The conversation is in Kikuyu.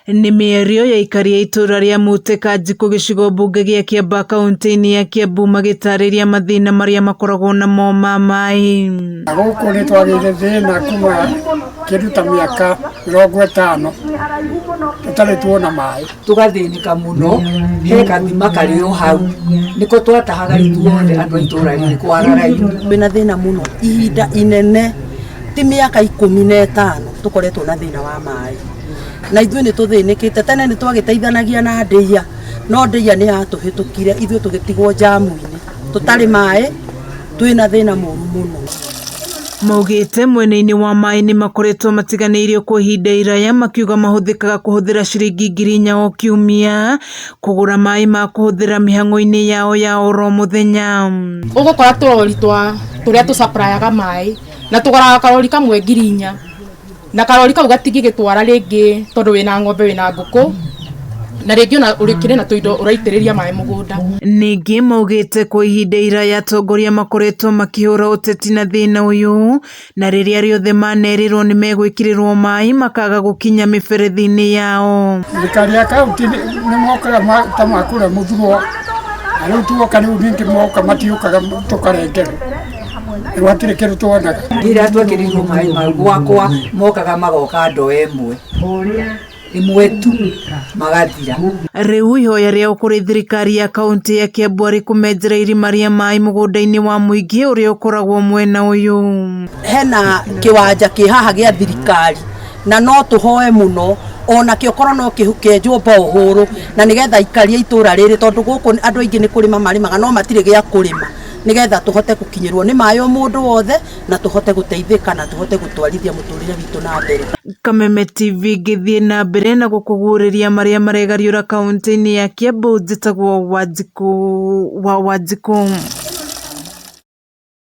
Nĩ mĩario ya aikari a itũra rĩa Mũtĩ-Kanjikũ gĩcigo mbunge gĩa Kiambaa kaunti-inĩ ya Kiambu magĩtarĩria mathĩna marĩa makoragwo namo ma maĩ. Gũkũ nĩ twagĩire thĩna kuma kĩndũ ta mĩaka 50 tũtarĩ tuona maĩ. Tũgathĩnĩka mũno, he gathima karĩ o hau nĩko twatahaga ithuothe andũ a itũra rĩrĩ kwara raini. Twĩna thĩna mũno ihinda inene, ti mĩaka 15 tũkoretwo na thĩna wa maĩ. Na ithuĩ nĩ tũthĩnĩkĩte, tene nĩ twagĩteithanagia na ndĩia, no ndĩia nĩ yatũhĩtũkire ithuĩ tũgĩtigwo jamu-inĩ, tũtarĩ maĩ, twĩna thĩna mũru mũno. Maugĩte mwena-inĩ wa maĩ nĩ makoretwo matiganĩirio kwa ihinda iraya, makiuga mahũthĩkaga kũhũthĩra ciringi 4,000 o kiumia kũgũra maĩ ma kũhũthĩra mĩhang'o-inĩ yao ya oro mũthenya. Ũgũkora tũrori tũrĩa tũcaprayaga maĩ na tũgũraga karori kamwe 4,000 na karori kau gatigĩgĩtwara rĩngĩ tondũ wĩna ng'ombe wĩna ngũkũ na rĩngĩ ona ũrĩkĩrĩ na tũindo ũraitĩrĩria maĩ mũgũnda. Ningĩ maugĩte kwa ihinda iraya atongoria makoretwo makĩhũra ũteti na thĩna ũyũ, na rĩrĩa rĩothe manerirwo nĩ megwĩkĩrĩrwo maĩ makaga gũkinya mĩberethi-inĩ yao. Thirikari ya kaunti nĩ mokaga ta makũra mũthurwo, na rĩu tuoka rĩu ningĩ moka matiũkaga tũkarengerwo. Rĩu kĩndũ tuonaga. Rĩrĩa twekĩrĩirwo maĩ mau gwakwa mokaga magoka ndoo ĩmwe tu magathira. Rĩu ihoya rĩao kũrĩ thirikari ya kaunti ya Kiambu arĩ kũmenjera irima rĩa maĩ mũgũnda-inĩ wa mũingĩ ũrĩa ũkoragwo mwena ũyũ. Hena kĩwanja kĩ haha gĩa thirikari na no tũhoe mũno ona kĩo korwo no kĩenjwo bohoro na nĩgetha aikari a itũra rĩrĩ, tondũ gũkũ andũ aingĩ nĩ kũrĩma marĩmaga no matirĩ gĩa kũrĩma, nĩgetha tũhote gũkinyĩrwo nĩ maĩ o mũndũ wothe na tũhote gũteithĩka na tũhote gũtwarithia mũtũrĩre witũ na mbere. Kameme TV ngĩthiĩ na mbere na gũkũguũrĩria marĩa maregariũra kaunti-inĩ ya Kiambu, njĩtagwo Wanjikũ.